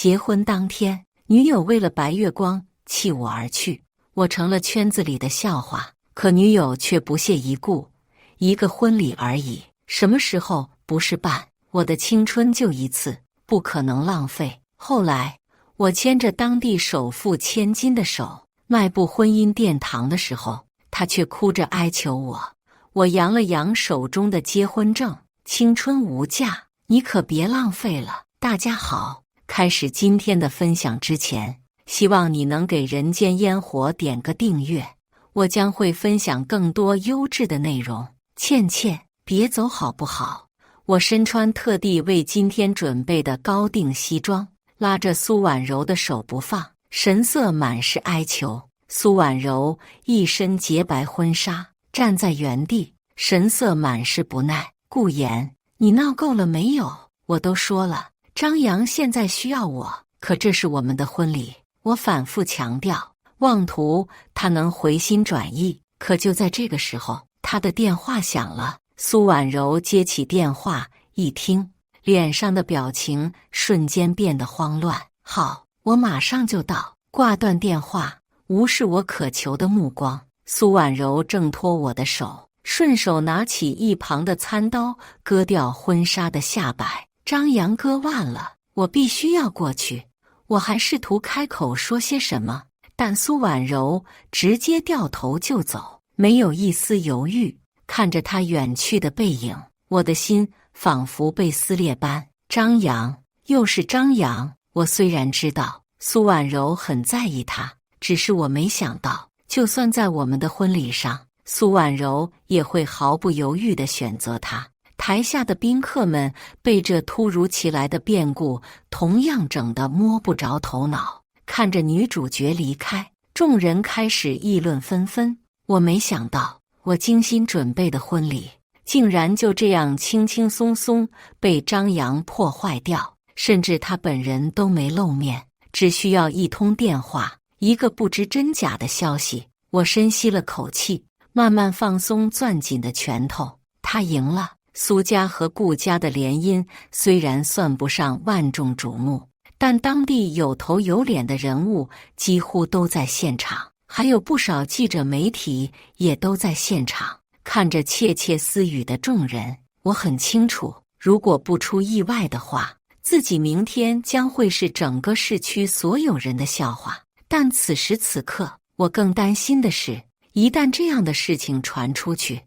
结婚当天，女友为了白月光弃我而去，我成了圈子里的笑话。可女友却不屑一顾，一个婚礼而已，什么时候不是办？我的青春就一次，不可能浪费。后来，我牵着当地首富千金的手，迈步婚姻殿堂的时候，他却哭着哀求我。我扬了扬手中的结婚证，青春无价，你可别浪费了。大家好，开始今天的分享之前，希望你能给人间烟火点个订阅，我将会分享更多优质的内容。倩倩，别走好不好？我身穿特地为今天准备的高定西装，拉着苏婉柔的手不放，神色满是哀求。苏婉柔一身洁白婚纱，站在原地，神色满是不耐。顾言，你闹够了没有？我都说了，张扬现在需要我，可这是我们的婚礼。我反复强调，妄图他能回心转意。可就在这个时候，他的电话响了。苏婉柔接起电话，一听，脸上的表情瞬间变得慌乱。好，我马上就到。挂断电话，无视我渴求的目光。苏婉柔挣脱我的手，顺手拿起一旁的餐刀，割掉婚纱的下摆。张扬割腕了，我必须要过去。我还试图开口说些什么，但苏婉柔直接掉头就走，没有一丝犹豫。看着他远去的背影，我的心仿佛被撕裂般。张扬，又是张扬。我虽然知道苏婉柔很在意他，只是我没想到，就算在我们的婚礼上，苏婉柔也会毫不犹豫地选择他。台下的宾客们被这突如其来的变故同样整得摸不着头脑。看着女主角离开，众人开始议论纷纷。我没想到，我精心准备的婚礼竟然就这样轻轻松松被张扬破坏掉，甚至他本人都没露面，只需要一通电话，一个不知真假的消息。我深吸了口气，慢慢放松攥紧的拳头。他赢了。苏家和顾家的联姻虽然算不上万众瞩目，但当地有头有脸的人物几乎都在现场，还有不少记者媒体也都在现场。看着窃窃私语的众人，我很清楚，如果不出意外的话，自己明天将会是整个市区所有人的笑话。但此时此刻，我更担心的是，一旦这样的事情传出去，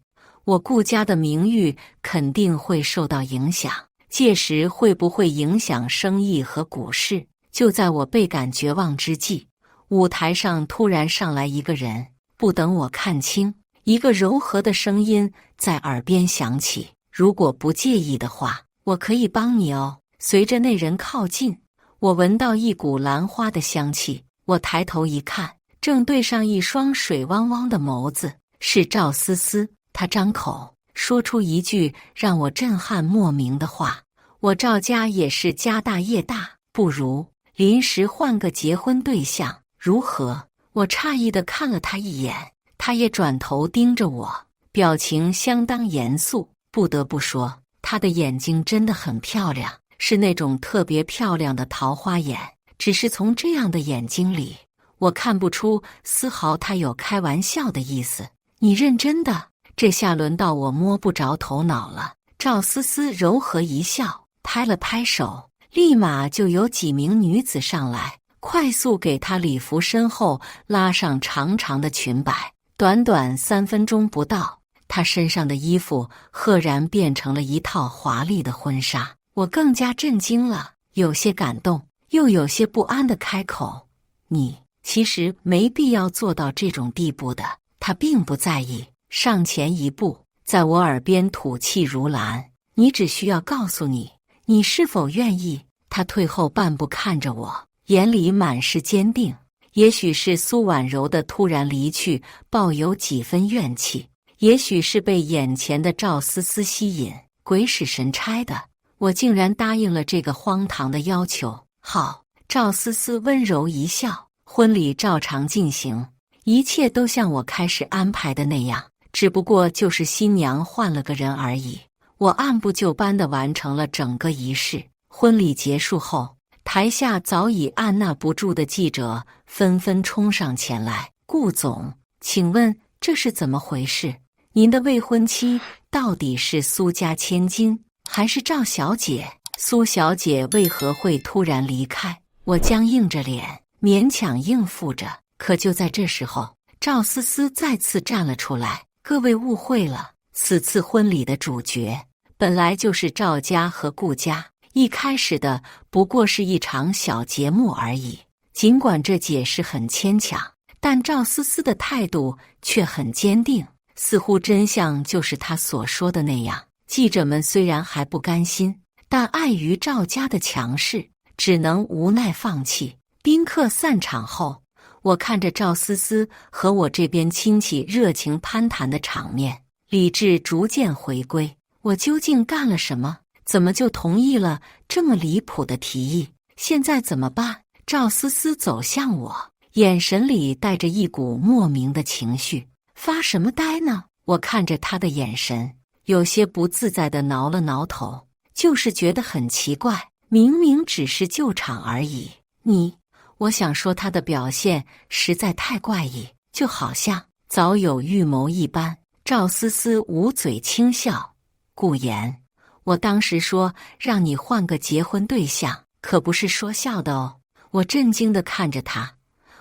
我顾家的名誉肯定会受到影响，届时会不会影响生意和股市？就在我倍感绝望之际，舞台上突然上来一个人。不等我看清，一个柔和的声音在耳边响起：如果不介意的话，我可以帮你哦。随着那人靠近，我闻到一股兰花的香气。我抬头一看，正对上一双水汪汪的眸子，是赵思思。他张口说出一句让我震撼莫名的话：我赵家也是家大业大，不如临时换个结婚对象，如何？我诧异地看了他一眼，他也转头盯着我，表情相当严肃。不得不说，他的眼睛真的很漂亮，是那种特别漂亮的桃花眼。只是从这样的眼睛里，我看不出丝毫他有开玩笑的意思。你认真的？这下轮到我摸不着头脑了。赵思思柔和一笑，拍了拍手，立马就有几名女子上来，快速给她礼服身后拉上长长的裙摆。短短3分钟不到，她身上的衣服赫然变成了一套华丽的婚纱。我更加震惊了，有些感动，又有些不安地开口：你其实没必要做到这种地步的。她并不在意，上前一步，在我耳边吐气如兰：你只需要告诉你是否愿意。他退后半步看着我，眼里满是坚定。也许是苏婉柔的突然离去抱有几分怨气，也许是被眼前的赵思思吸引，鬼使神差的，我竟然答应了这个荒唐的要求。好，赵思思温柔一笑，婚礼照常进行，一切都像我开始安排的那样，只不过就是新娘换了个人而已。我按部就班地完成了整个仪式。婚礼结束后，台下早已按捺不住的记者纷纷冲上前来：顾总，请问这是怎么回事？您的未婚妻到底是苏家千金，还是赵小姐？苏小姐为何会突然离开？我僵硬着脸，勉强应付着。可就在这时候，赵思思再次站了出来：各位误会了，此次婚礼的主角本来就是赵家和顾家，一开始的不过是一场小节目而已。尽管这解释很牵强，但赵思思的态度却很坚定，似乎真相就是她所说的那样。记者们虽然还不甘心，但碍于赵家的强势，只能无奈放弃。宾客散场后，我看着赵思思和我这边亲戚热情攀谈的场面，理智逐渐回归。我究竟干了什么？怎么就同意了这么离谱的提议？现在怎么办？赵思思走向我，眼神里带着一股莫名的情绪。发什么呆呢？我看着他的眼神，有些不自在地挠了挠头，就是觉得很奇怪，明明只是救场而已。我想说他的表现实在太怪异，就好像早有预谋一般。赵思思捂嘴轻笑：顾言，我当时说让你换个结婚对象，可不是说笑的哦。我震惊地看着他，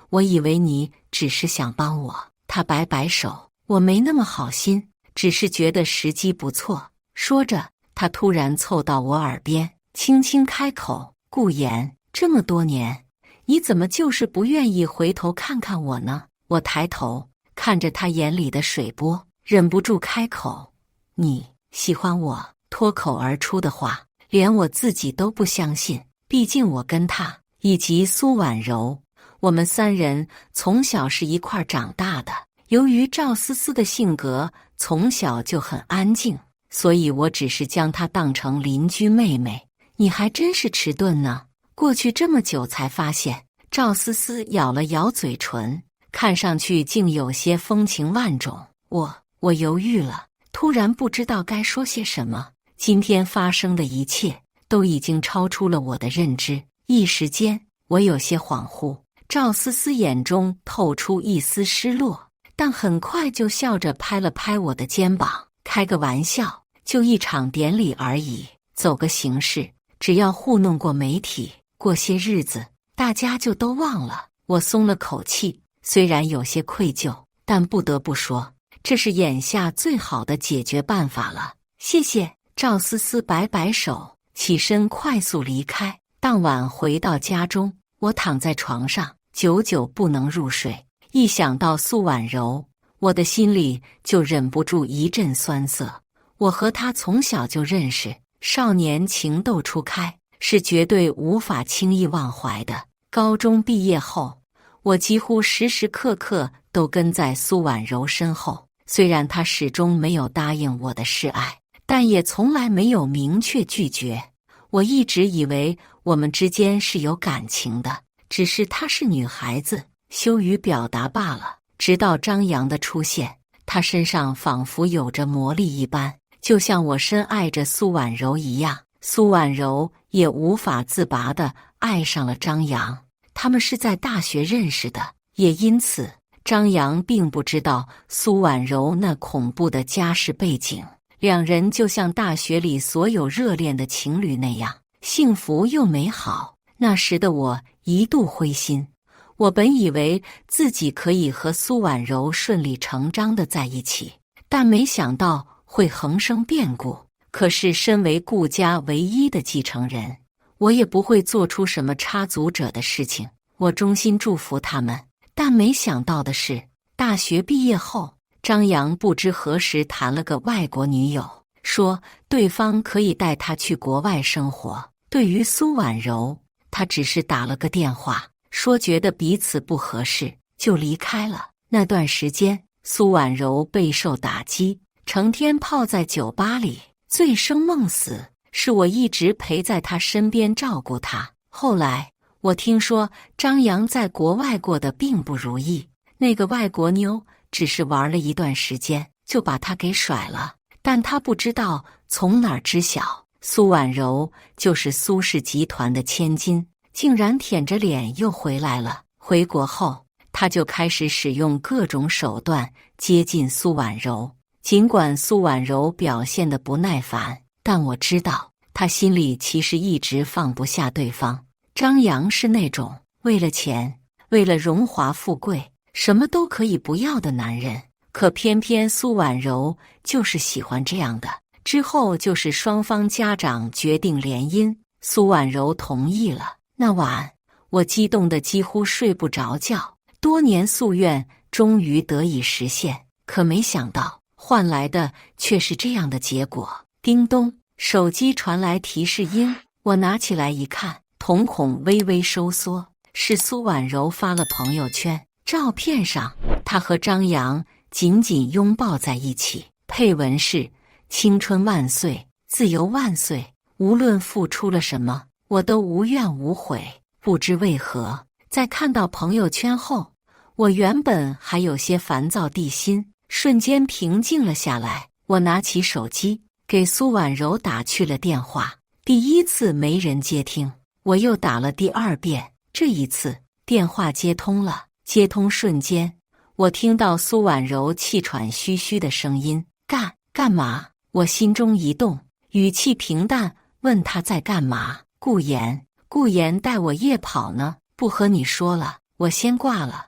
我以为你只是想帮我。他摆摆手：我没那么好心，只是觉得时机不错。说着，他突然凑到我耳边，轻轻开口：顾言，这么多年，你怎么就是不愿意回头看看我呢？我抬头看着他眼里的水波，忍不住开口：你喜欢我？脱口而出的话，连我自己都不相信。毕竟我跟他以及苏婉柔，我们三人从小是一块长大的。由于赵思思的性格从小就很安静，所以我只是将她当成邻居妹妹。你还真是迟钝呢。过去这么久才发现。赵思思咬了咬嘴唇，看上去竟有些风情万种。我犹豫了，突然不知道该说些什么。今天发生的一切都已经超出了我的认知，一时间我有些恍惚。赵思思眼中透出一丝失落，但很快就笑着拍了拍我的肩膀：开个玩笑，就一场典礼而已，走个形式，只要糊弄过媒体，过些日子大家就都忘了。我松了口气，虽然有些愧疚，但不得不说，这是眼下最好的解决办法了。谢谢。赵思思摆摆手，起身快速离开。当晚回到家中，我躺在床上，久久不能入睡。一想到苏婉柔，我的心里就忍不住一阵酸涩。我和她从小就认识，少年情窦初开，是绝对无法轻易忘怀的。高中毕业后，我几乎时时刻刻都跟在苏婉柔身后，虽然她始终没有答应我的示爱，但也从来没有明确拒绝。我一直以为我们之间是有感情的，只是她是女孩子，羞于表达罢了。直到张扬的出现，她身上仿佛有着魔力一般，就像我深爱着苏婉柔一样，苏婉柔也无法自拔地爱上了张扬。他们是在大学认识的，也因此张扬并不知道苏婉柔那恐怖的家世背景。两人就像大学里所有热恋的情侣那样，幸福又美好。那时的我一度灰心，我本以为自己可以和苏婉柔顺理成章地在一起，但没想到会横生变故。可是身为顾家唯一的继承人，我也不会做出什么插足者的事情。我衷心祝福他们，但没想到的是，大学毕业后，张扬不知何时谈了个外国女友，说对方可以带他去国外生活。对于苏婉柔，他只是打了个电话，说觉得彼此不合适，就离开了。那段时间，苏婉柔备受打击，成天泡在酒吧里，醉生梦死，是我一直陪在她身边照顾她。后来，我听说张扬在国外过得并不如意，那个外国妞只是玩了一段时间，就把他给甩了。但他不知道从哪儿知晓，苏婉柔就是苏氏集团的千金，竟然舔着脸又回来了。回国后，他就开始使用各种手段接近苏婉柔。尽管苏婉柔表现得不耐烦，但我知道他心里其实一直放不下对方。张扬是那种为了钱，为了荣华富贵，什么都可以不要的男人。可偏偏苏婉柔就是喜欢这样的。之后就是双方家长决定联姻，苏婉柔同意了。那晚我激动得几乎睡不着觉，多年夙愿终于得以实现。可没想到换来的却是这样的结果。叮咚，手机传来提示音，我拿起来一看，瞳孔微微收缩，是苏婉柔发了朋友圈。照片上她和张扬紧紧拥抱在一起，配文是青春万岁，自由万岁，无论付出了什么，我都无怨无悔。不知为何，在看到朋友圈后，我原本还有些烦躁地心瞬间平静了下来。我拿起手机给苏婉柔打去了电话，第一次没人接听，我又打了第二遍。这一次电话接通了，接通瞬间，我听到苏婉柔气喘吁吁的声音：干嘛？我心中一动，语气平淡问她在干嘛。顾言带我夜跑呢，不和你说了，我先挂了。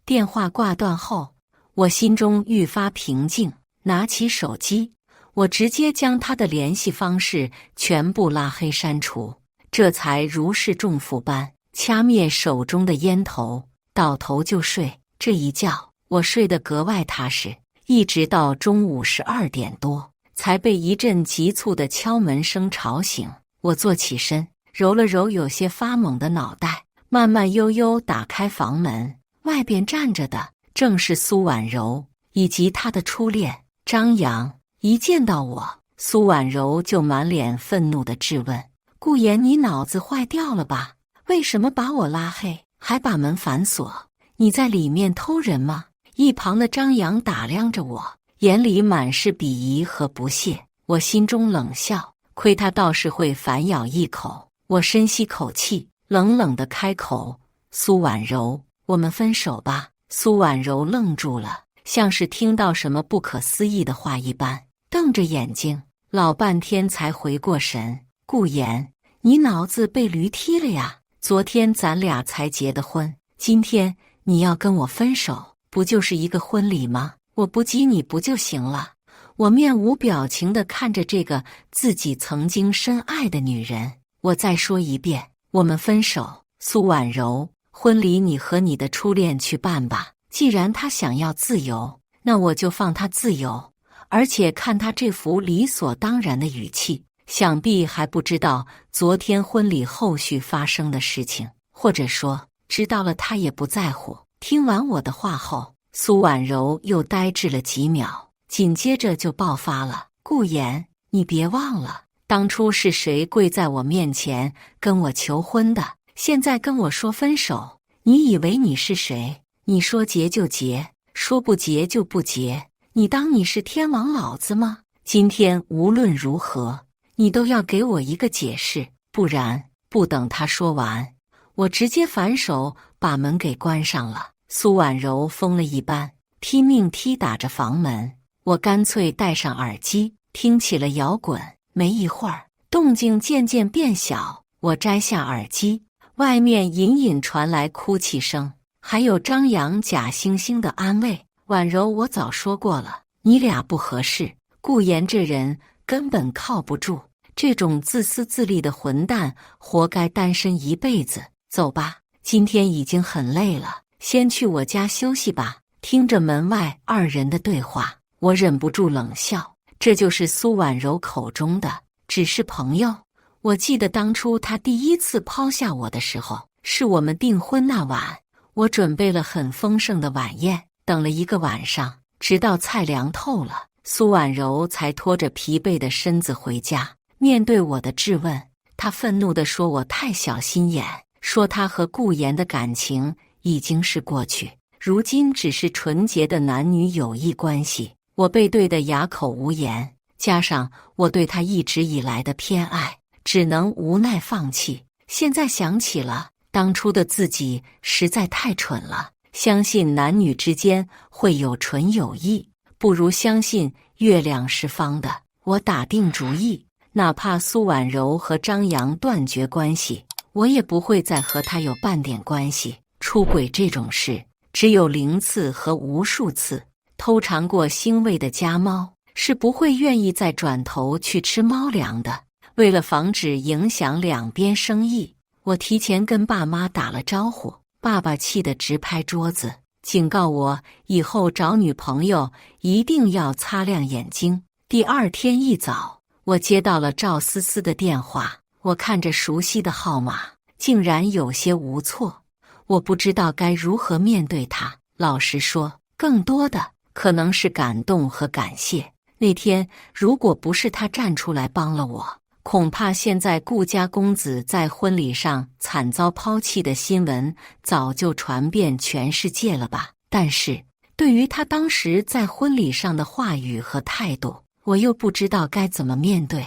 电话挂断后，我心中愈发平静，拿起手机，我直接将他的联系方式全部拉黑删除，这才如释重负般掐灭手中的烟头，倒头就睡。这一觉我睡得格外踏实，一直到中午12点多，才被一阵急促的敲门声吵醒。我坐起身，揉了揉有些发懵的脑袋，慢慢悠悠打开房门。外边站着的正是苏婉柔以及她的初恋张扬。一见到我，苏婉柔就满脸愤怒地质问：顾言，你脑子坏掉了吧？为什么把我拉黑，还把门反锁？你在里面偷人吗？一旁的张扬打量着我，眼里满是鄙夷和不屑。我心中冷笑，亏他倒是会反咬一口。我深吸口气，冷冷地开口：苏婉柔，我们分手吧。苏婉柔愣住了，像是听到什么不可思议的话一般，瞪着眼睛，老半天才回过神。顾言，你脑子被驴踢了呀？昨天咱俩才结的婚，今天你要跟我分手，不就是一个婚礼吗？我不激你不就行了？我面无表情地看着这个自己曾经深爱的女人。我再说一遍，我们分手。苏婉柔，婚礼你和你的初恋去办吧，既然他想要自由，那我就放他自由。而且看他这副理所当然的语气，想必还不知道昨天婚礼后续发生的事情，或者说知道了他也不在乎。听完我的话后，苏婉柔又呆滞了几秒，紧接着就爆发了：顾言，你别忘了当初是谁跪在我面前跟我求婚的，现在跟我说分手，你以为你是谁？你说结就结，说不结就不结，你当你是天王老子吗？今天无论如何，你都要给我一个解释，不然……不等他说完，我直接反手把门给关上了。苏婉柔疯了一般拼命踢打着房门，我干脆戴上耳机听起了摇滚。没一会儿，动静渐渐变小，我摘下耳机，外面隐隐传来哭泣声，还有张扬假惺惺的安慰：婉柔，我早说过了，你俩不合适，顾言这人根本靠不住，这种自私自利的混蛋活该单身一辈子。走吧，今天已经很累了，先去我家休息吧。听着门外二人的对话，我忍不住冷笑，这就是苏婉柔口中的只是朋友。我记得当初她第一次抛下我的时候，是我们订婚那晚，我准备了很丰盛的晚宴，等了一个晚上，直到菜凉透了，苏婉柔才拖着疲惫的身子回家。面对我的质问，她愤怒地说我太小心眼，说她和顾言的感情已经是过去，如今只是纯洁的男女友谊关系。我被对得哑口无言，加上我对他一直以来的偏爱，只能无奈放弃。现在想起了当初的自己实在太蠢了，相信男女之间会有纯友谊，不如相信月亮是方的。我打定主意，哪怕苏婉柔和张扬断绝关系，我也不会再和他有半点关系。出轨这种事，只有0次和无数次。偷尝过腥味的家猫是不会愿意再转头去吃猫粮的。为了防止影响两边生意，我提前跟爸妈打了招呼。爸爸气得直拍桌子，警告我以后找女朋友一定要擦亮眼睛。第二天一早，我接到了赵思思的电话，我看着熟悉的号码，竟然有些无措。我不知道该如何面对她。老实说，更多的可能是感动和感谢。那天如果不是他站出来帮了我，恐怕现在顾家公子在婚礼上惨遭抛弃的新闻早就传遍全世界了吧。但是对于他当时在婚礼上的话语和态度，我又不知道该怎么面对。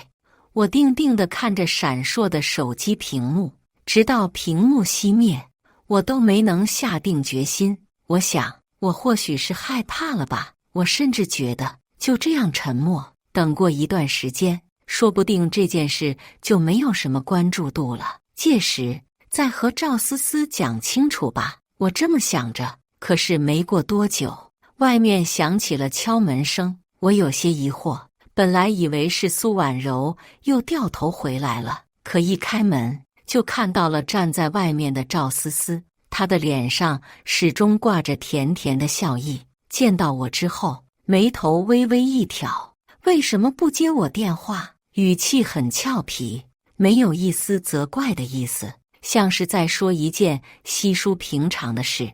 我定定地看着闪烁的手机屏幕，直到屏幕熄灭，我都没能下定决心。我想，我或许是害怕了吧。我甚至觉得，就这样沉默，等过一段时间，说不定这件事就没有什么关注度了。届时再和赵思思讲清楚吧，我这么想着。可是没过多久，外面响起了敲门声，我有些疑惑，本来以为是苏婉柔又掉头回来了，可一开门就看到了站在外面的赵思思，她的脸上始终挂着甜甜的笑意。见到我之后，眉头微微一挑，为什么不接我电话？语气很俏皮，没有一丝责怪的意思，像是在说一件稀疏平常的事。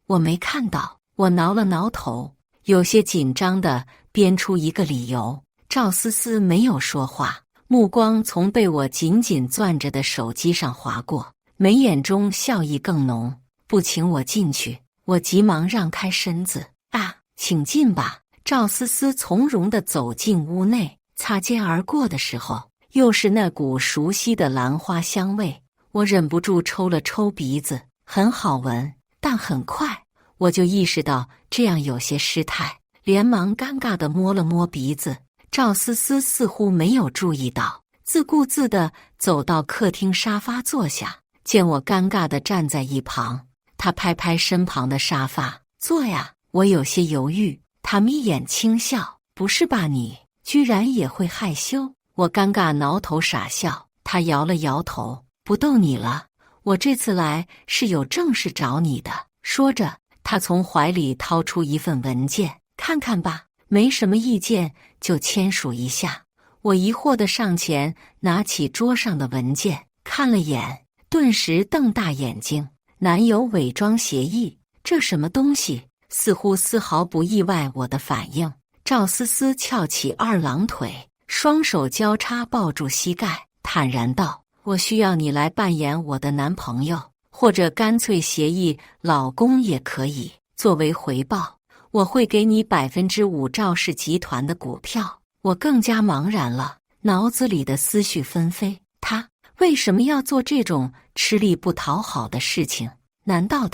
我没看到。我挠了挠头，有些紧张地编出一个理由。赵思思没有说话，目光从被我紧紧攥着的手机上划过，眉眼中笑意更浓。不请我进去。我急忙让开身子。请进吧。赵思思从容地走进屋内，擦肩而过的时候，又是那股熟悉的兰花香味。我忍不住抽了抽鼻子，很好闻，但很快我就意识到这样有些失态，连忙尴尬地摸了摸鼻子。赵思思似乎没有注意到，自顾自地走到客厅沙发坐下，见我尴尬地站在一旁，她拍拍身旁的沙发，坐呀。我有些犹豫，她眯眼轻笑，不是吧，你居然也会害羞？我尴尬挠头傻笑，她摇了摇头，不逗你了，我这次来是有正事找你的。说着，她从怀里掏出一份文件，看看吧，没什么意见就签署一下。我疑惑地上前拿起桌上的文件，看了眼，顿时瞪大眼睛。男友伪装协议，这什么东西？似乎丝毫不意外我的反应。赵思思翘起二郎腿，双手交叉抱住膝盖，坦然道：我需要你来扮演我的男朋友，或者干脆协议老公也可以。作为回报，我会给你5%赵氏集团的股票。我更加茫然了，脑子里的思绪纷飞。他为什么要做这种吃力不讨好的事情？难道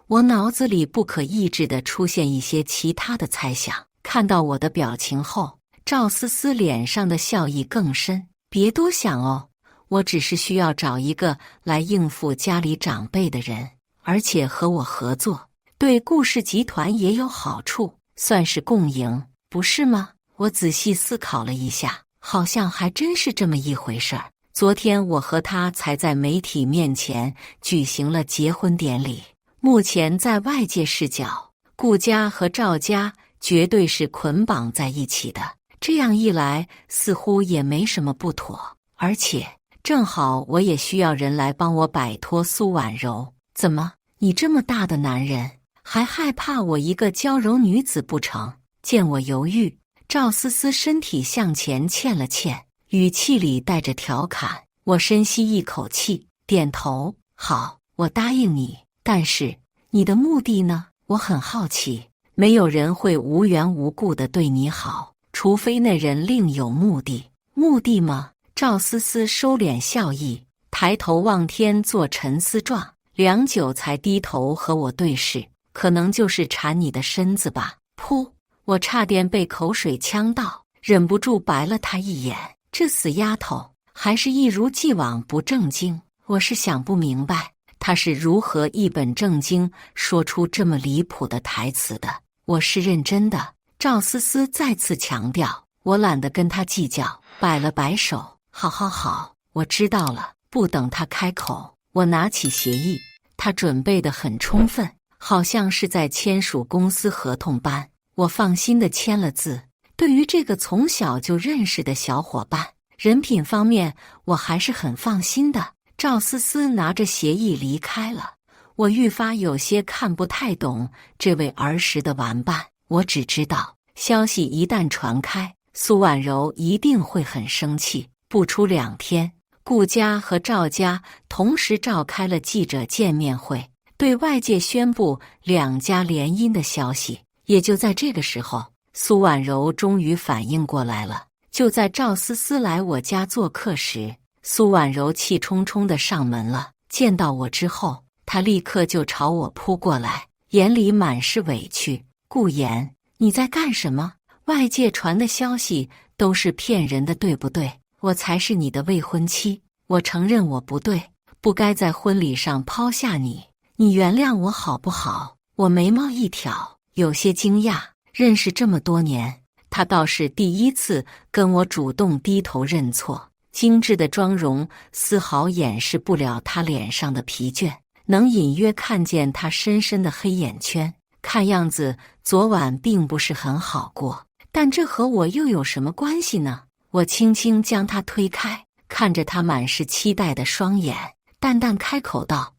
我脑子里不可抑制地出现一些其他的猜想。看到我的表情后，赵思思脸上的笑意更深。别多想哦，我只是需要找一个来应付家里长辈的人，而且和我合作，对顾氏集团也有好处，算是共赢，不是吗？我仔细思考了一下，好像还真是这么一回事儿。昨天我和他才在媒体面前举行了结婚典礼。目前在外界视角，顾家和赵家绝对是捆绑在一起的，这样一来似乎也没什么不妥。而且正好我也需要人来帮我摆脱苏婉柔。怎么，你这么大的男人还害怕我一个娇柔女子不成？见我犹豫，赵思思身体向前欠了欠，语气里带着调侃。我深吸一口气，点头，好，我答应你。但是你的目的呢？我很好奇。没有人会无缘无故地对你好，除非那人另有目的。目的吗？赵思思收敛笑意，抬头望天做沉思状，良久才低头和我对视。可能就是馋你的身子吧。噗！我差点被口水呛到，忍不住白了她一眼。这死丫头还是一如既往不正经。我是想不明白她是如何一本正经说出这么离谱的台词的。我是认真的。赵思思再次强调。我懒得跟她计较，摆了摆手。好好好，我知道了。不等她开口，我拿起协议。她准备得很充分，好像是在签署公司合同般。我放心地签了字。对于这个从小就认识的小伙伴，人品方面我还是很放心的。赵思思拿着协议离开了，我愈发有些看不太懂这位儿时的玩伴。我只知道，消息一旦传开，苏婉柔一定会很生气。不出2天，顾家和赵家同时召开了记者见面会，对外界宣布2家联姻的消息。也就在这个时候，苏婉柔终于反应过来了。就在赵思思来我家做客时，苏婉柔气冲冲地上门了。见到我之后，她立刻就朝我扑过来，眼里满是委屈。顾言，你在干什么？外界传的消息都是骗人的，对不对？我才是你的未婚妻，我承认我不对，不该在婚礼上抛下你，你原谅我好不好？我眉毛一挑，有些惊讶。认识这么多年，他倒是第一次跟我主动低头认错。精致的妆容丝毫掩饰不了他脸上的疲倦，能隐约看见他深深的黑眼圈。看样子昨晚并不是很好过，但这和我又有什么关系呢？我轻轻将他推开，看着他满是期待的双眼，淡淡开口道：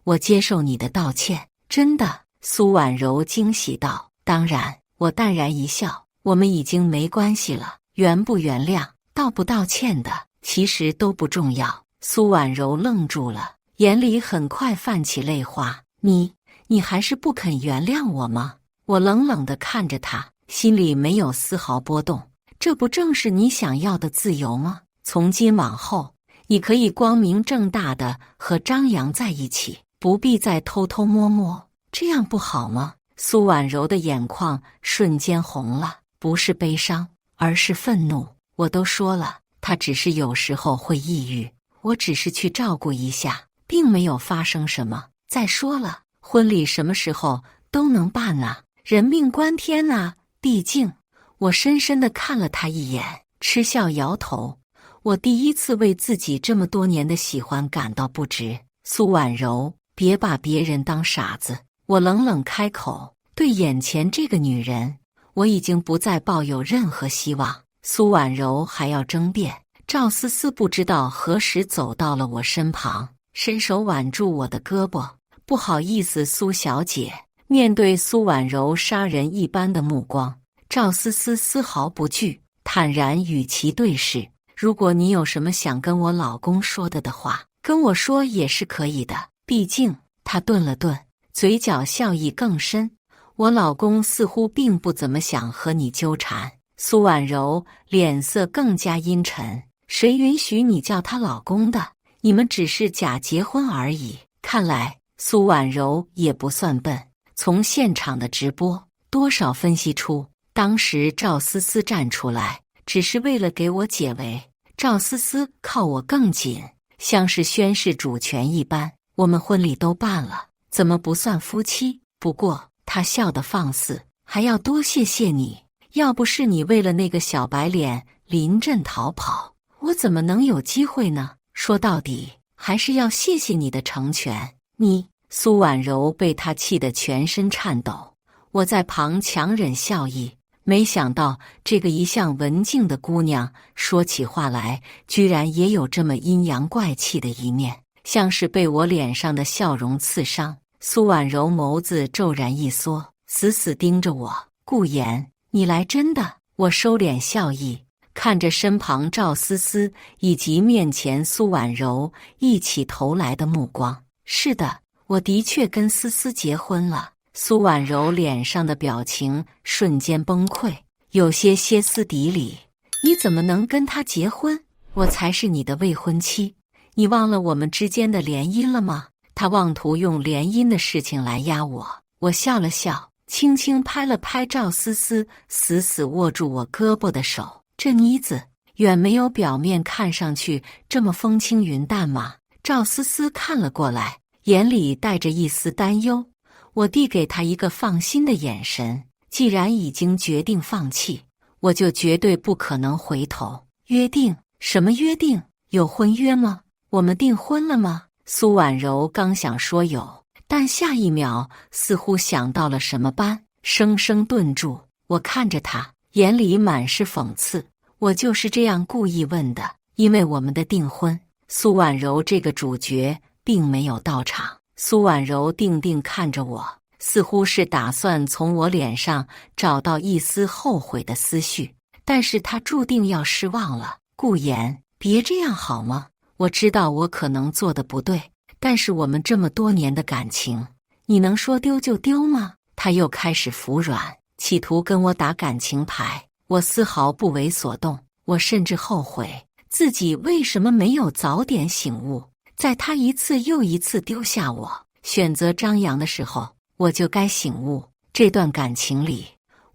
我接受你的道歉。真的？苏婉柔惊喜道。当然。我淡然一笑，我们已经没关系了，原不原谅，道不道歉的，其实都不重要。苏婉柔愣住了，眼里很快泛起泪花。你还是不肯原谅我吗？我冷冷地看着他，心里没有丝毫波动。这不正是你想要的自由吗？从今往后，你可以光明正大的和张扬在一起，不必再偷偷摸摸，这样不好吗？苏婉柔的眼眶瞬间红了，不是悲伤，而是愤怒。我都说了，她只是有时候会抑郁，我只是去照顾一下，并没有发生什么。再说了，婚礼什么时候都能办啊，人命关天啊！毕竟，我深深地看了他一眼，嗤笑摇头。我第一次为自己这么多年的喜欢感到不值。苏婉柔，别把别人当傻子。我冷冷开口，对眼前这个女人，我已经不再抱有任何希望。苏婉柔还要争辩。赵思思不知道何时走到了我身旁，伸手挽住我的胳膊。不好意思，苏小姐。面对苏婉柔杀人一般的目光，赵思思丝毫不惧，坦然与其对视。如果你有什么想跟我老公说的话，跟我说也是可以的。毕竟，他顿了顿，嘴角笑意更深。我老公似乎并不怎么想和你纠缠。苏婉柔脸色更加阴沉。谁允许你叫他老公的？你们只是假结婚而已。看来苏婉柔也不算笨，从现场的直播多少分析出，当时赵思思站出来只是为了给我解围。赵思思靠我更紧，像是宣示主权一般。我们婚礼都办了，怎么不算夫妻？不过他笑得放肆，还要多谢谢你。要不是你为了那个小白脸临阵逃跑，我怎么能有机会呢？说到底，还是要谢谢你的成全。苏婉柔被他气得全身颤抖。我在旁强忍笑意，没想到这个一向文静的姑娘说起话来，居然也有这么阴阳怪气的一面，像是被我脸上的笑容刺伤。苏婉柔眸子骤然一缩，死死盯着我。顾言，你来真的？我收敛笑意，看着身旁赵思思以及面前苏婉柔一起投来的目光。是的，我的确跟思思结婚了。苏婉柔脸上的表情瞬间崩溃，有些歇斯底里。你怎么能跟他结婚？我才是你的未婚妻，你忘了我们之间的联姻了吗？他妄图用联姻的事情来压我。我笑了笑，轻轻拍了拍赵思思死死握住我胳膊的手。这妮子远没有表面看上去这么风轻云淡嘛。赵思思看了过来，眼里带着一丝担忧。我递给她一个放心的眼神。既然已经决定放弃，我就绝对不可能回头。约定？什么约定？有婚约吗？我们订婚了吗？苏婉柔刚想说有，但下一秒似乎想到了什么般，生生顿住。我看着她，眼里满是讽刺。我就是这样故意问的，因为我们的订婚。苏婉柔这个主角并没有到场。苏婉柔定定看着我，似乎是打算从我脸上找到一丝后悔的思绪，但是她注定要失望了。顾言，别这样好吗？我知道我可能做的不对，但是我们这么多年的感情，你能说丢就丢吗？他又开始服软，企图跟我打感情牌。我丝毫不为所动，我甚至后悔自己为什么没有早点醒悟，在他一次又一次丢下我，选择张扬的时候，我就该醒悟。这段感情里，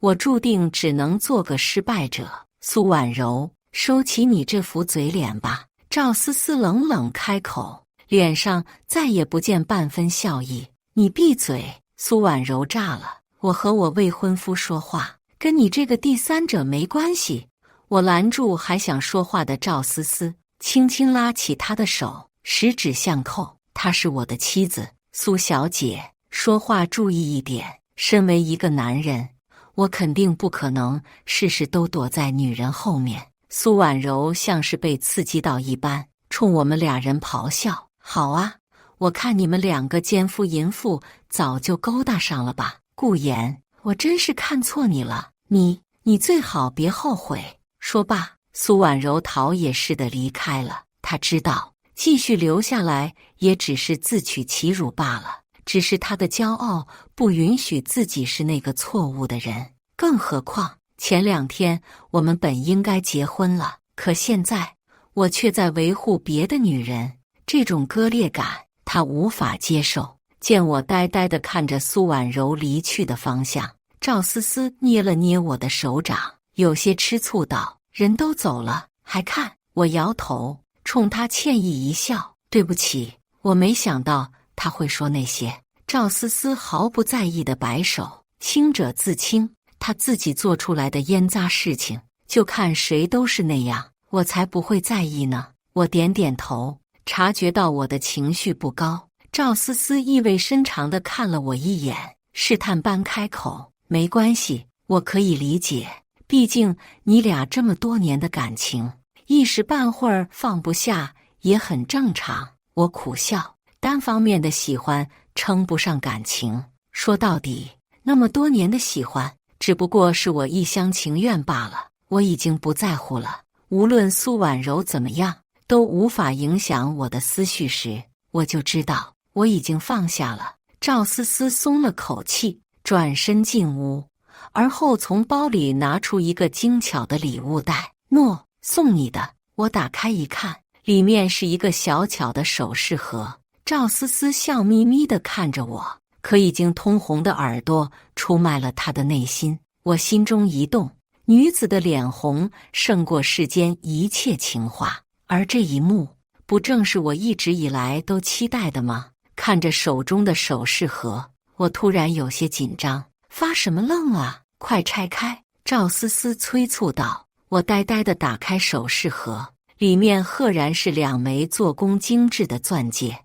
我注定只能做个失败者。苏婉柔，收起你这副嘴脸吧。赵思思冷冷开口，脸上再也不见半分笑意。你闭嘴！苏婉柔炸了。我和我未婚夫说话，跟你这个第三者没关系。我拦住还想说话的赵思思，轻轻拉起她的手，十指相扣。她是我的妻子，苏小姐，说话注意一点。身为一个男人，我肯定不可能事事都躲在女人后面。苏婉柔像是被刺激到一般，冲我们俩人咆哮。好啊，我看你们两个奸夫淫妇早就勾搭上了吧。顾言，我真是看错你了，你最好别后悔。说罢，苏婉柔逃也似的离开了。她知道继续留下来也只是自取其辱罢了，只是她的骄傲不允许自己是那个错误的人。更何况前2天我们本应该结婚了，可现在我却在维护别的女人，这种割裂感她无法接受。见我呆呆地看着苏婉柔离去的方向，赵思思捏了捏我的手掌，有些吃醋道：人都走了还看？我摇头，冲她歉意一笑，对不起，我没想到她会说那些。赵思思毫不在意地摆手，清者自清，她自己做出来的烟杂事情，就看谁都是那样，我才不会在意呢。我点点头，察觉到我的情绪不高。赵思思意味深长地看了我一眼，试探般开口：没关系，我可以理解，毕竟你俩这么多年的感情，一时半会儿放不下也很正常。我苦笑，单方面的喜欢称不上感情，说到底，那么多年的喜欢只不过是我一厢情愿罢了。我已经不在乎了，无论苏婉柔怎么样，都无法影响我的思绪时，我就知道我已经放下了。赵思思松了口气，转身进屋，而后从包里拿出一个精巧的礼物袋。诺，送你的。我打开一看，里面是一个小巧的首饰盒。赵思思笑眯眯地看着我，可已经通红的耳朵出卖了她的内心。我心中一动，女子的脸红胜过世间一切情话，而这一幕不正是我一直以来都期待的吗？看着手中的首饰盒，我突然有些紧张。发什么愣啊？快拆开！赵思思催促道。我呆呆地打开首饰盒，里面赫然是2枚做工精致的钻戒。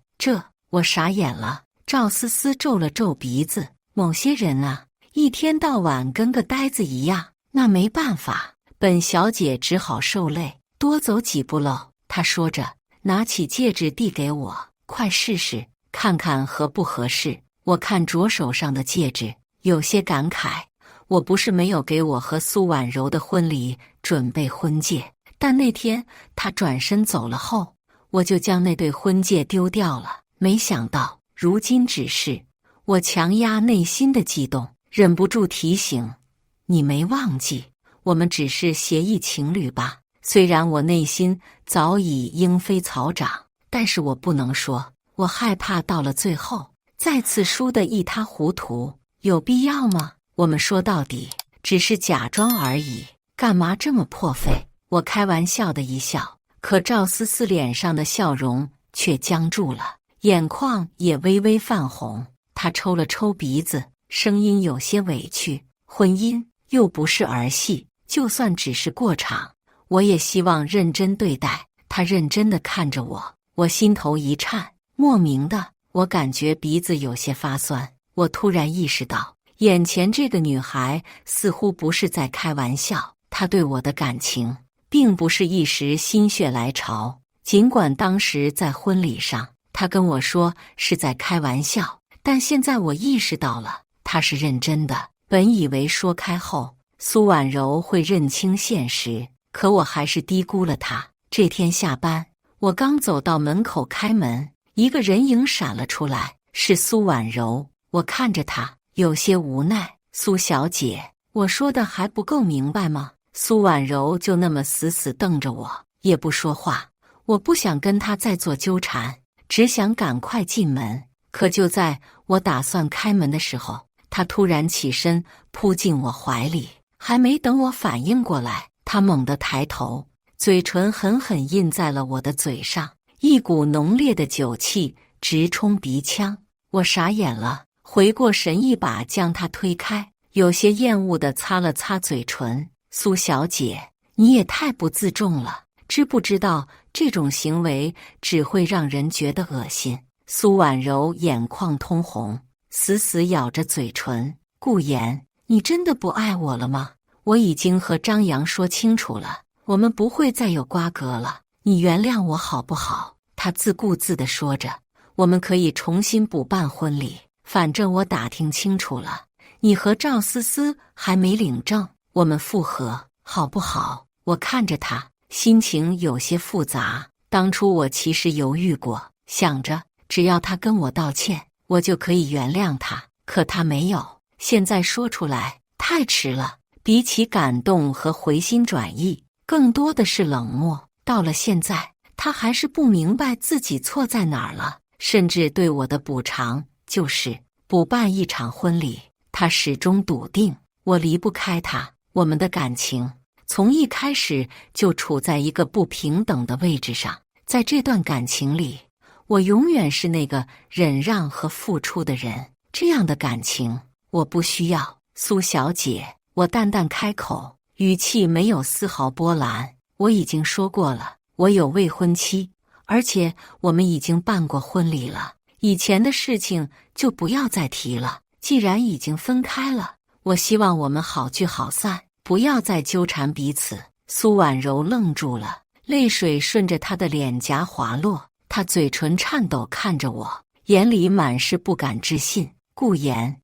我傻眼了。赵思思皱了皱鼻子，某些人啊，一天到晚跟个呆子一样，那没办法，本小姐只好受累，多走几步喽。她说着，拿起戒指递给我，快试试，看看合不合适。我看着手上的戒指，有些感慨。我不是没有给我和苏婉柔的婚礼准备婚戒，但那天她转身走了后，我就将那对婚戒丢掉了。没想到如今之事，我强压内心的激动，忍不住提醒：你没忘记，我们只是协议情侣吧？虽然我内心早已莺飞草长，但是我不能说，我害怕到了最后再次输得一塌糊涂，有必要吗？我们说到底只是假装而已，干嘛这么破费？我开玩笑的一笑，可赵思思脸上的笑容却僵住了，眼眶也微微泛红。她抽了抽鼻子，声音有些委屈：婚姻又不是儿戏，就算只是过场，我也希望认真对待。她认真地看着我，我心头一颤，莫名的，我感觉鼻子有些发酸。我突然意识到，眼前这个女孩似乎不是在开玩笑，她对我的感情并不是一时心血来潮。尽管当时在婚礼上，她跟我说是在开玩笑，但现在我意识到了，她是认真的。本以为说开后，苏婉柔会认清现实，可我还是低估了她。这天下班，我刚走到门口开门，一个人影闪了出来，是苏婉柔。我看着她，有些无奈：苏小姐，我说的还不够明白吗？苏婉柔就那么死死瞪着我，也不说话。我不想跟她再做纠缠，只想赶快进门。可就在我打算开门的时候，她突然起身扑进我怀里，还没等我反应过来，她猛地抬头，嘴唇狠狠印在了我的嘴上，一股浓烈的酒气直冲鼻腔。我傻眼了，回过神一把将她推开，有些厌恶地擦了擦嘴唇：苏小姐，你也太不自重了，知不知道这种行为只会让人觉得恶心？苏婉柔眼眶通红，死死咬着嘴唇：顾言，你真的不爱我了吗？我已经和张扬说清楚了，我们不会再有瓜葛了，你原谅我好不好？他自顾自地说着，我们可以重新补办婚礼，反正我打听清楚了，你和赵思思还没领证，我们复合好不好？我看着他，心情有些复杂。当初我其实犹豫过，想着只要他跟我道歉，我就可以原谅他，可他没有。现在说出来太迟了，比起感动和回心转意，更多的是冷漠。到了现在，他还是不明白自己错在哪儿了，甚至对我的补偿就是补办一场婚礼。他始终笃定我离不开他，我们的感情从一开始就处在一个不平等的位置上。在这段感情里，我永远是那个忍让和付出的人，这样的感情我不需要。苏小姐，我淡淡开口，语气没有丝毫波澜。我已经说过了，我有未婚妻，而且我们已经办过婚礼了，以前的事情就不要再提了。既然已经分开了，我希望我们好聚好散，不要再纠缠彼此。苏婉柔愣住了，泪水顺着她的脸颊滑落，她嘴唇颤抖看着我，眼里满是不敢置信。顾言，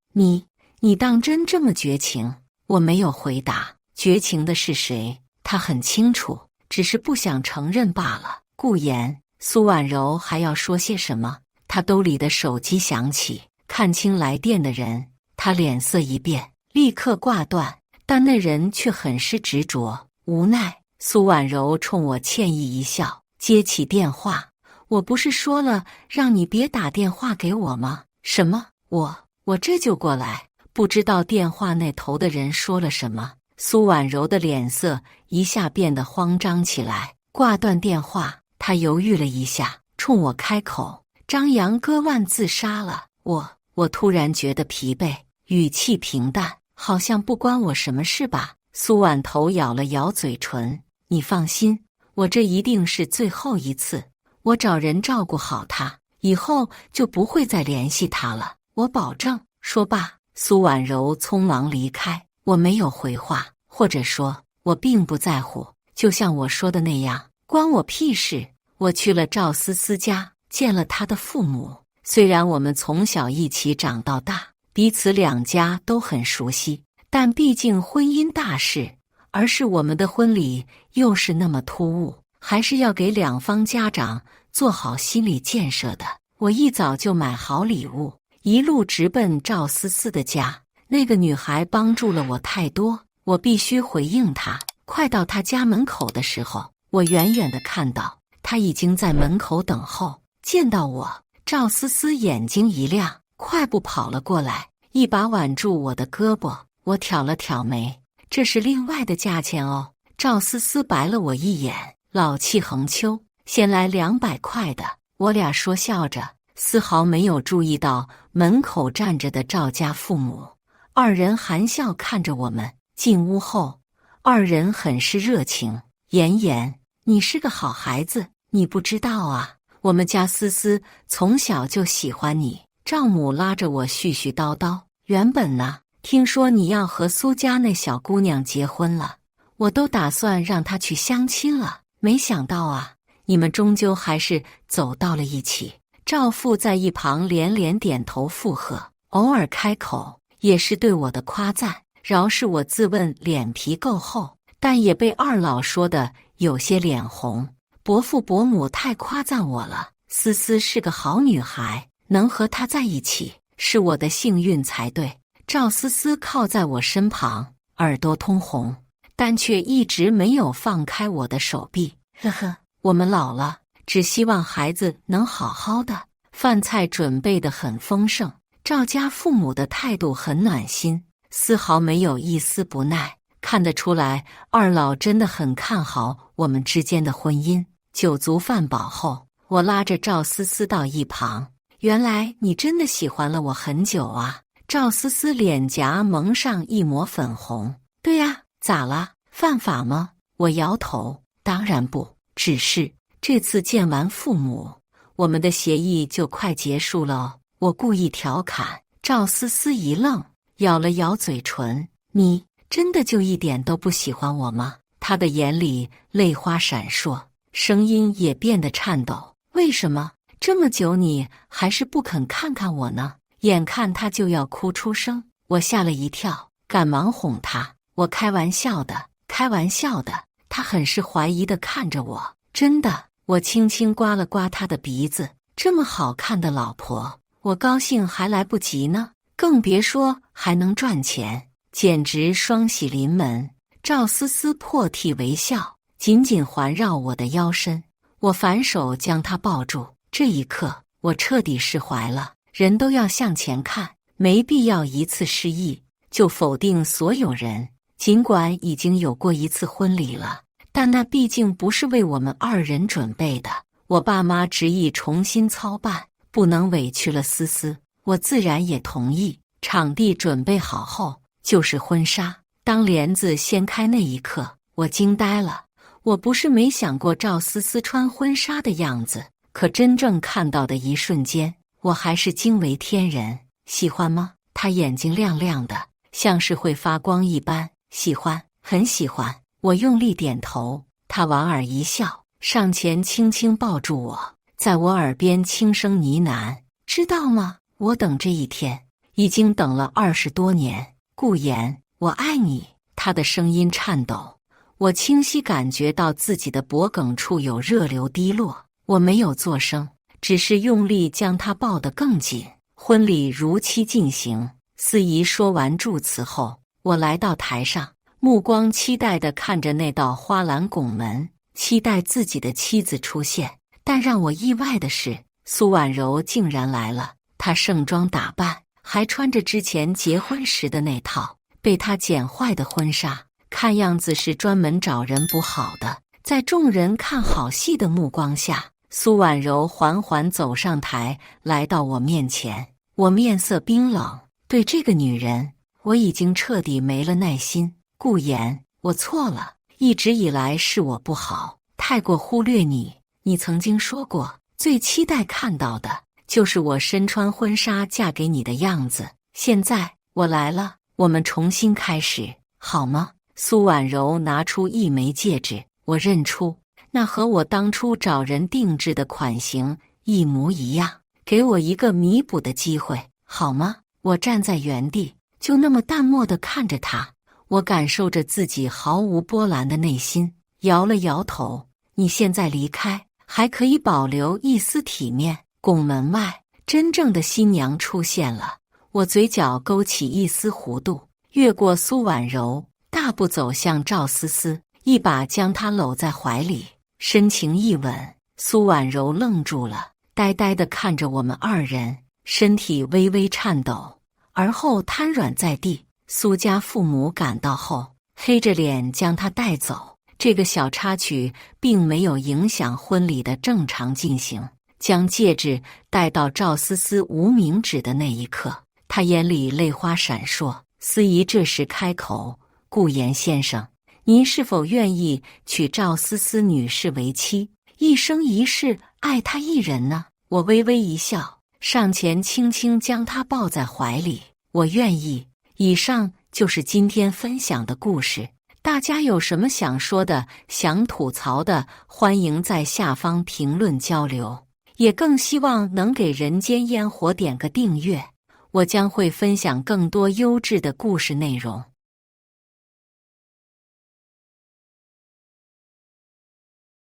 你当真这么绝情？我没有回答。绝情的是谁？他很清楚，只是不想承认罢了。顾言，苏婉柔还要说些什么？她兜里的手机响起，看清来电的人，她脸色一变，立刻挂断，但那人却很是执着无奈。苏婉柔冲我歉意一笑，接起电话：我不是说了让你别打电话给我吗？什么？我这就过来。不知道电话那头的人说了什么，苏婉柔的脸色一下变得慌张起来。挂断电话，她犹豫了一下，冲我开口：张扬割腕自杀了。我突然觉得疲惫，语气平淡，好像不关我什么事吧。苏婉头咬了咬嘴唇：你放心，我这一定是最后一次，我找人照顾好他，以后就不会再联系他了，我保证。说罢，苏婉柔匆忙离开。我没有回话，或者说我并不在乎，就像我说的那样，关我屁事。我去了赵思思家，见了她的父母。虽然我们从小一起长到大，彼此两家都很熟悉，但毕竟婚姻大事，而是我们的婚礼又是那么突兀，还是要给两方家长做好心理建设的。我一早就买好礼物，一路直奔赵思思的家。那个女孩帮助了我太多，我必须回应她。快到她家门口的时候，我远远地看到她已经在门口等候。见到我，赵思思眼睛一亮，快步跑了过来，一把挽住我的胳膊。我挑了挑眉，这是另外的价钱哦。赵思思白了我一眼，老气横秋，先来200块的。我俩说笑着，丝毫没有注意到门口站着的赵家父母。二人含笑看着我们。进屋后，二人很是热情。妍妍，你是个好孩子，你不知道啊，我们家思思从小就喜欢你。赵母拉着我絮絮叨叨，原本呢，听说你要和苏家那小姑娘结婚了，我都打算让她去相亲了，没想到啊，你们终究还是走到了一起。赵父在一旁连连点头附和，偶尔开口也是对我的夸赞。饶是我自问脸皮够厚，但也被二老说的有些脸红。伯父伯母太夸赞我了，思思是个好女孩，能和她在一起是我的幸运才对。赵思思靠在我身旁，耳朵通红，但却一直没有放开我的手臂。呵呵，我们老了，只希望孩子能好好的。饭菜准备得很丰盛，赵家父母的态度很暖心，丝毫没有一丝不耐，看得出来二老真的很看好我们之间的婚姻。酒足饭饱后，我拉着赵思思到一旁，原来你真的喜欢了我很久啊。赵思思脸颊蒙上一抹粉红。对呀，咋了？犯法吗？我摇头，当然不，只是这次见完父母，我们的协议就快结束了哦。我故意调侃。赵思思一愣，咬了咬嘴唇，你真的就一点都不喜欢我吗？她的眼里泪花闪烁，声音也变得颤抖。为什么这么久你还是不肯看看我呢？眼看她就要哭出声，我吓了一跳，赶忙哄她，我开玩笑的，开玩笑的。她很是怀疑地看着我，真的。我轻轻刮了刮她的鼻子，这么好看的老婆，我高兴还来不及呢，更别说还能赚钱，简直双喜临门。赵思思破涕为笑，紧紧环绕我的腰身，我反手将她抱住。这一刻，我彻底释怀了。人都要向前看，没必要一次失意就否定所有人。尽管已经有过一次婚礼了，但那毕竟不是为我们二人准备的。我爸妈执意重新操办，不能委屈了思思，我自然也同意。场地准备好后，就是婚纱。当帘子掀开那一刻，我惊呆了。我不是没想过赵思思穿婚纱的样子，可真正看到的一瞬间，我还是惊为天人。喜欢吗？她眼睛亮亮的，像是会发光一般。喜欢，很喜欢。我用力点头。她莞尔一笑，上前轻轻抱住我，在我耳边轻声呢喃：知道吗？我等这一天已经等了20多年。顾言，我爱你。她的声音颤抖，我清晰感觉到自己的脖颈处有热流滴落。我没有作声，只是用力将她抱得更紧。婚礼如期进行，司仪说完祝词后，我来到台上，目光期待地看着那道花篮拱门，期待自己的妻子出现。但让我意外的是，苏婉柔竟然来了。她盛装打扮，还穿着之前结婚时的那套被她剪坏的婚纱，看样子是专门找人补好的。在众人看好戏的目光下，苏婉柔缓缓走上台，来到我面前。我面色冰冷，对这个女人，我已经彻底没了耐心。顾言，我错了，一直以来是我不好，太过忽略你。你曾经说过，最期待看到的就是我身穿婚纱嫁给你的样子。现在我来了，我们重新开始，好吗？苏婉柔拿出一枚戒指，我认出那和我当初找人定制的款型一模一样，给我一个弥补的机会，好吗？我站在原地，就那么淡漠地看着他，我感受着自己毫无波澜的内心，摇了摇头。你现在离开，还可以保留一丝体面。拱门外，真正的新娘出现了，我嘴角勾起一丝弧度，越过苏婉柔，大步走向赵思思，一把将她搂在怀里，深情一吻。苏婉柔愣住了，呆呆地看着我们二人，身体微微颤抖，而后瘫软在地。苏家父母赶到后，黑着脸将他带走。这个小插曲并没有影响婚礼的正常进行。将戒指戴到赵思思无名指的那一刻，他眼里泪花闪烁。司仪这时开口：“顾言先生，您是否愿意娶赵思思女士为妻，一生一世爱她一人呢？”我微微一笑，上前轻轻将她抱在怀里。我愿意。以上就是今天分享的故事。大家有什么想说的、想吐槽的，欢迎在下方评论交流。也更希望能给人间烟火点个订阅，我将会分享更多优质的故事内容。